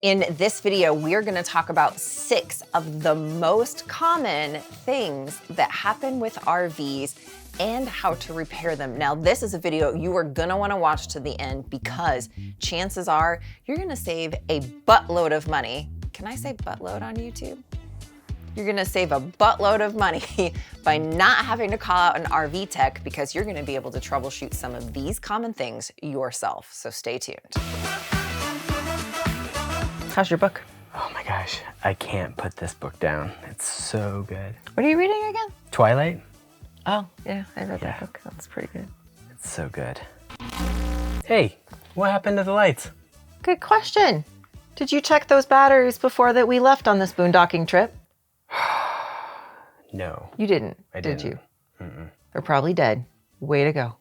In this video, we're gonna talk about 6 of the most common things that happen with RVs and how to repair them. Now, this is a video you are gonna wanna watch to the end because chances are you're gonna save a buttload of money. Can I say buttload on YouTube? You're gonna save a buttload of money by not having to call out an RV tech because you're gonna be able to troubleshoot some of these common things yourself. So stay tuned. How's your book? Oh my gosh, I can't put this book down. It's so good. What are you reading again? Twilight? Oh, yeah, I read that book. That's pretty good. It's so good. Hey, what happened to the lights? Good question. Did you check those batteries before that we left on this boondocking trip? No. You didn't, I didn't. did you? Mm-mm. They're probably dead. Way to go.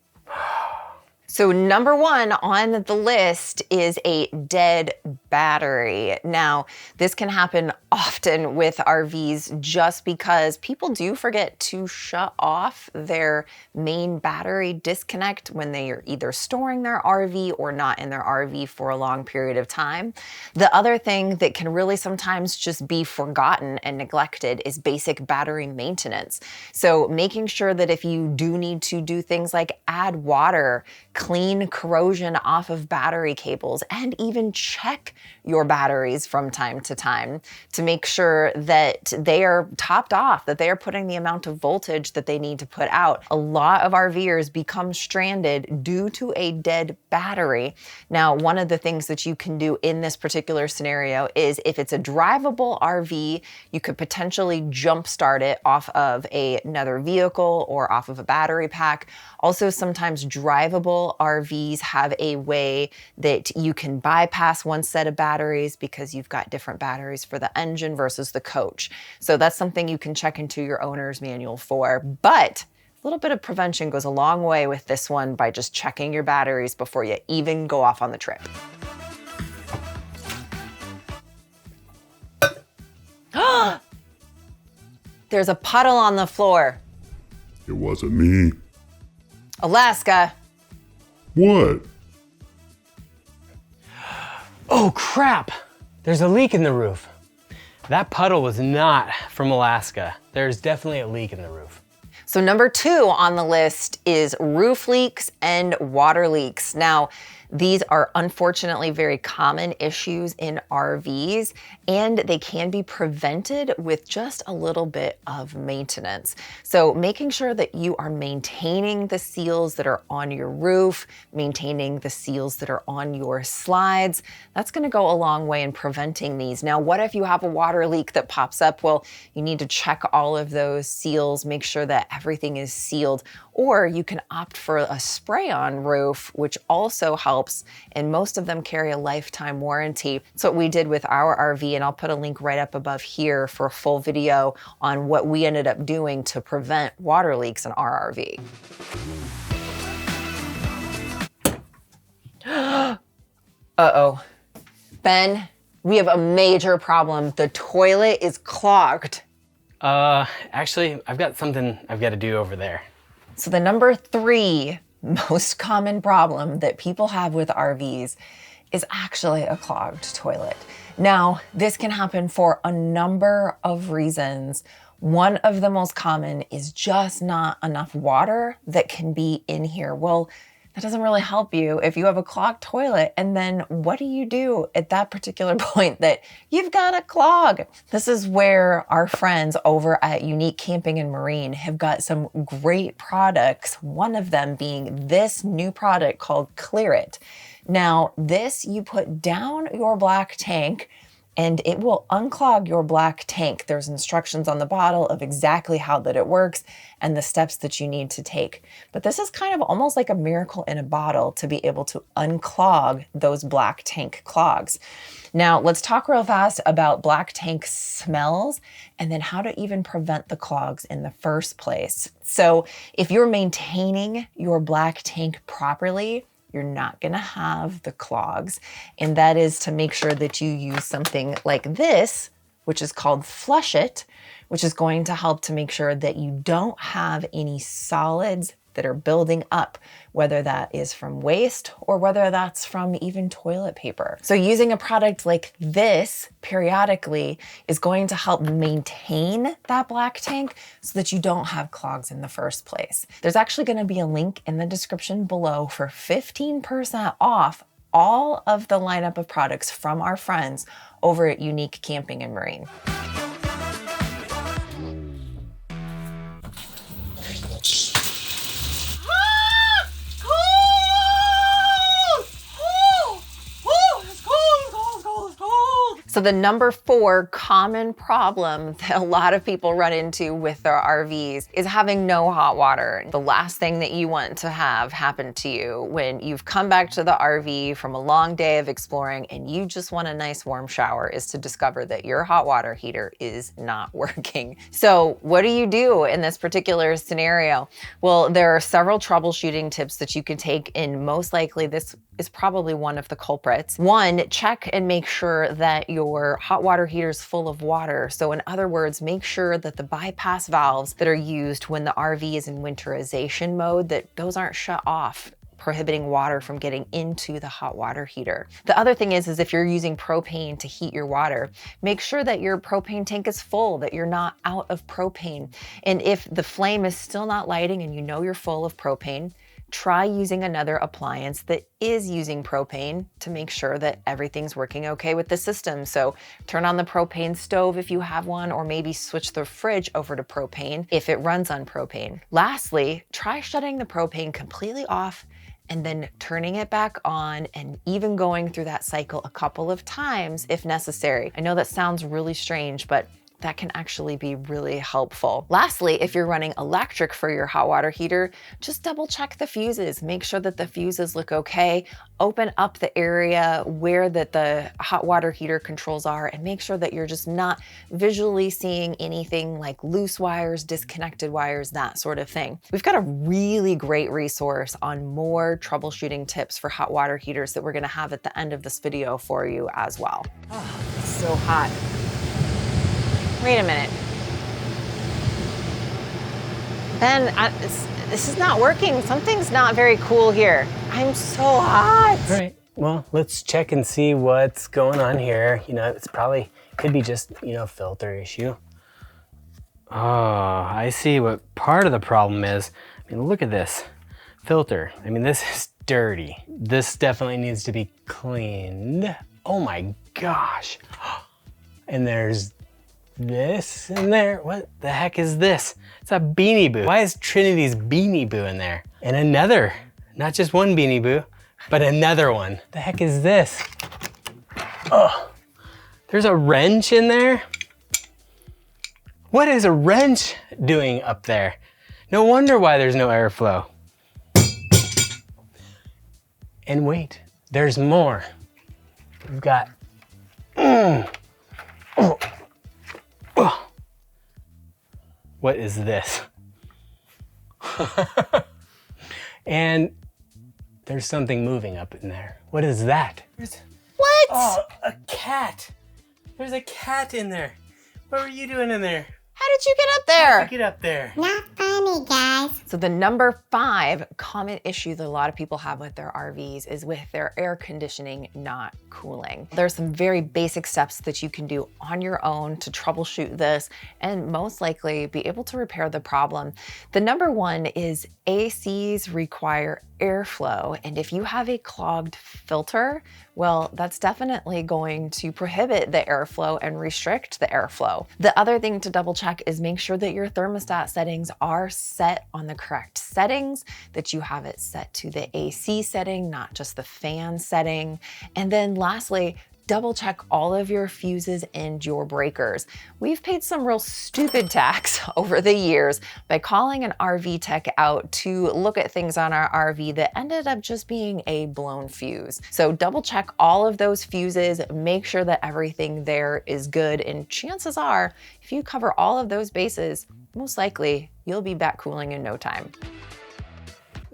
So number 1 on the list is a dead battery. Now, this can happen often with RVs just because people do forget to shut off their main battery disconnect when they are either storing their RV or not in their RV for a long period of time. The other thing that can really sometimes just be forgotten and neglected is basic battery maintenance. So making sure that if you do need to do things like add water, clean corrosion off of battery cables, and even check your batteries from time to time to make sure that they are topped off, that they are putting the amount of voltage that they need to put out. A lot of RVers become stranded due to a dead battery. Now, one of the things that you can do in this particular scenario is if it's a drivable RV, you could potentially jumpstart it off of another vehicle or off of a battery pack. Also, sometimes drivable RVs have a way that you can bypass one set of batteries because you've got different batteries for the engine versus the coach. So that's something you can check into your owner's manual for. But a little bit of prevention goes a long way with this one by just checking your batteries before you even go off on the trip. There's a puddle on the floor. It wasn't me. Alaska. What? Oh crap! There's a leak in the roof. That puddle was not from Alaska. There's definitely a leak in the roof. So number 2 on the list is roof leaks and water leaks. Now, these are unfortunately very common issues in RVs, and they can be prevented with just a little bit of maintenance. So making sure that you are maintaining the seals that are on your roof, maintaining the seals that are on your slides, that's gonna go a long way in preventing these. Now, what if you have a water leak that pops up? Well, you need to check all of those seals, make sure that everything is sealed, or you can opt for a spray-on roof, which also helps, and most of them carry a lifetime warranty. That's what we did with our RV, and I'll put a link right up above here for a full video on what we ended up doing to prevent water leaks in our RV. Uh-oh. Ben, we have a major problem. The toilet is clogged. Actually, I've got something I've got to do over there. So the number 3 most common problem that people have with RVs is actually a clogged toilet. Now, this can happen for a number of reasons. One of the most common is just not enough water that can be in here. Well, that doesn't really help you if you have a clogged toilet. And then what do you do at that particular point that you've got a clog? This is where our friends over at Unique Camping and Marine have got some great products. One of them being this new product called Clear It. Now, this you put down your black tank and it will unclog your black tank. There's instructions on the bottle of exactly how that it works and the steps that you need to take. But this is kind of almost like a miracle in a bottle to be able to unclog those black tank clogs. Now, let's talk real fast about black tank smells and then how to even prevent the clogs in the first place. So if you're maintaining your black tank properly, you're not gonna have the clogs. And that is to make sure that you use something like this, which is called Flush It, which is going to help to make sure that you don't have any solids that are building up, whether that is from waste or whether that's from even toilet paper. So using a product like this periodically is going to help maintain that black tank so that you don't have clogs in the first place. There's actually going to be a link in the description below for 15% off all of the lineup of products from our friends over at Unique Camping and Marine. So the number 4 common problem that a lot of people run into with their RVs is having no hot water. The last thing that you want to have happen to you when you've come back to the RV from a long day of exploring and you just want a nice warm shower is to discover that your hot water heater is not working. So what do you do in this particular scenario? Well, there are several troubleshooting tips that you can take, and most likely this is probably one of the culprits. 1, check and make sure that your hot water heater is full of water. So in other words, make sure that the bypass valves that are used when the RV is in winterization mode, that those aren't shut off, prohibiting water from getting into the hot water heater. The other thing is if you're using propane to heat your water, make sure that your propane tank is full, that you're not out of propane. And if the flame is still not lighting and you know you're full of propane, try using another appliance that is using propane to make sure that everything's working okay with the system. So turn on the propane stove if you have one, or maybe switch the fridge over to propane if it runs on propane. Lastly, try shutting the propane completely off and then turning it back on, and even going through that cycle a couple of times if necessary. I know that sounds really strange, but that can actually be really helpful. Lastly, if you're running electric for your hot water heater, just double check the fuses. Make sure that the fuses look okay. Open up the area where the hot water heater controls are, and make sure that you're just not visually seeing anything like loose wires, disconnected wires, that sort of thing. We've got a really great resource on more troubleshooting tips for hot water heaters that we're gonna have at the end of this video for you as well. Oh, it's so hot. Wait a minute. Ben, this is not working. Something's not very cool here. I'm so hot. All right, well, let's check and see what's going on here. You know, it's probably, could be just, you know, filter issue. Oh, I see what part of the problem is. I mean, look at this filter. I mean, this is dirty. This definitely needs to be cleaned. Oh my gosh. And there's this in there. What the heck is this? It's a Beanie Boo. Why is Trinity's Beanie Boo in there? And another, not just one Beanie Boo, but another one. The heck is this? Oh, there's a wrench in there. What is a wrench doing up there? No wonder why there's no airflow. And wait, there's more. We've got, what is this? And there's something moving up in there. What is that? What? Oh, a cat. There's a cat in there. What were you doing in there? How did you get up there? Get up there. Not funny, guys. So the number 5 common issue that a lot of people have with their RVs is with their air conditioning not cooling. There's some very basic steps that you can do on your own to troubleshoot this and most likely be able to repair the problem. The number 1 is ACs require airflow, and if you have a clogged filter, well, that's definitely going to prohibit the airflow and restrict the airflow. The other thing to double check is make sure that your thermostat settings are set on the correct settings, that you have it set to the AC setting, not just the fan setting. And then lastly, double check all of your fuses and your breakers. We've paid some real stupid tax over the years by calling an RV tech out to look at things on our RV that ended up just being a blown fuse. So double check all of those fuses, make sure that everything there is good, and chances are, if you cover all of those bases, most likely you'll be back cooling in no time.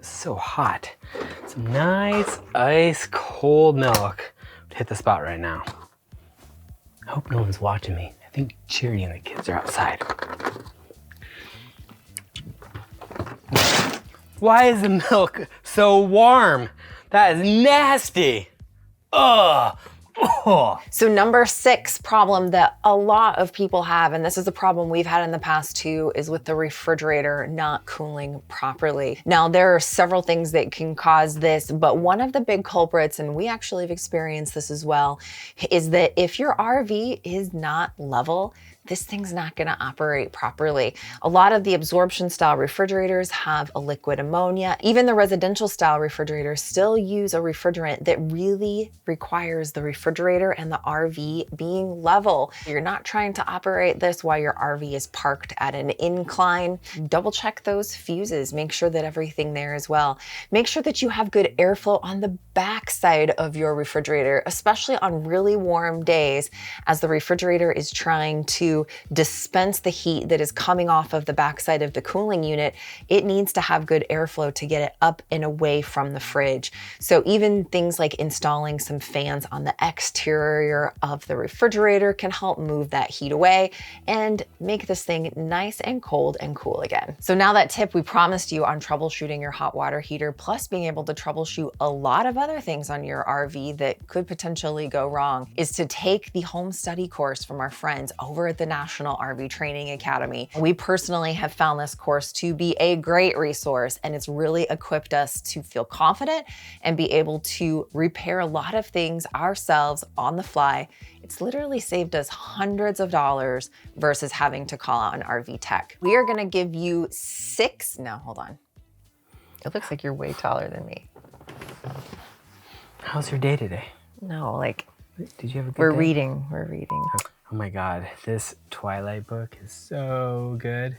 So hot. Some nice ice cold milk. Hit the spot right now. I hope no one's watching me. I think Charity and the kids are outside. Why is the milk so warm? That is nasty. Ugh. Oh. So number 6 problem that a lot of people have, and this is a problem we've had in the past too, is with the refrigerator not cooling properly. Now, there are several things that can cause this, but one of the big culprits, and we actually have experienced this as well, is that if your RV is not level, this thing's not gonna operate properly. A lot of the absorption style refrigerators have a liquid ammonia. Even the residential style refrigerators still use a refrigerant that really requires the refrigerator and the RV being level. You're not trying to operate this while your RV is parked at an incline. Double check those fuses, make sure that everything there is well. Make sure that you have good airflow on the back side of your refrigerator, especially on really warm days, as the refrigerator is trying to dispense the heat that is coming off of the backside of the cooling unit. It needs to have good airflow to get it up and away from the fridge. So even things like installing some fans on the exterior of the refrigerator can help move that heat away and make this thing nice and cold and cool again. So now that tip we promised you on troubleshooting your hot water heater, plus being able to troubleshoot a lot of other things on your RV that could potentially go wrong, is to take the home study course from our friends over at the National RV Training Academy. We personally have found this course to be a great resource, and it's really equipped us to feel confident and be able to repair a lot of things ourselves on the fly. It's literally saved us hundreds of dollars versus having to call out an RV tech. We are gonna give you 6, no, hold on. It looks like you're way taller than me. How's your day today? No, like, Did you have a good we're day? reading. Oh my God, this Twilight book is so good.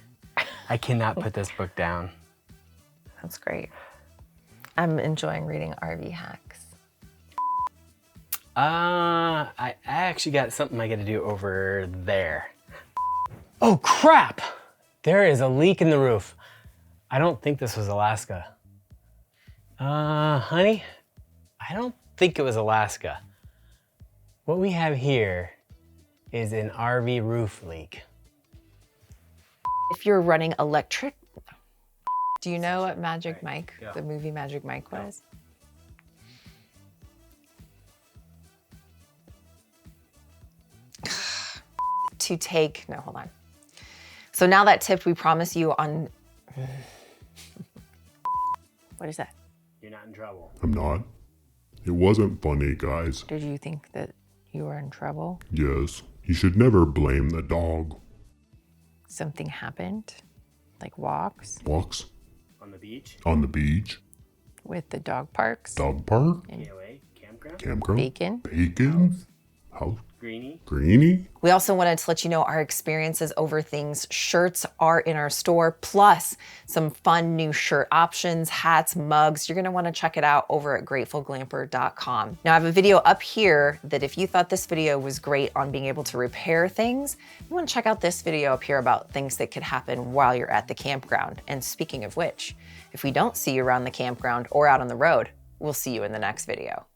I cannot put this book down. That's great. I'm enjoying reading RV hacks. I actually got something I gotta do over there. Oh crap! There is a leak in the roof. I don't think this was Alaska. Honey, I don't think it was Alaska. What we have here is an RV roof leak. If you're running electric, do you know what Magic Mike, the movie Magic Mike was? To take, no, hold on. So now that tip we promise you on, what is that? You're not in trouble. I'm not. It wasn't funny, guys. Did you think that you were in trouble? Yes, you should never blame the dog. Something happened, like walks Walks On the beach, on the beach, with the dog parks, dog park, KOA, campground, campground, bacon. bacon, house, greenie. greenie. We also wanted to let you know our experiences over things. Shirts are in our store, plus some fun new shirt options, hats, mugs. You're gonna wanna check it out over at gratefulglamper.com. Now I have a video up here that if you thought this video was great on being able to repair things, you wanna check out this video up here about things that could happen while you're at the campground. And speaking of which, if we don't see you around the campground or out on the road, we'll see you in the next video.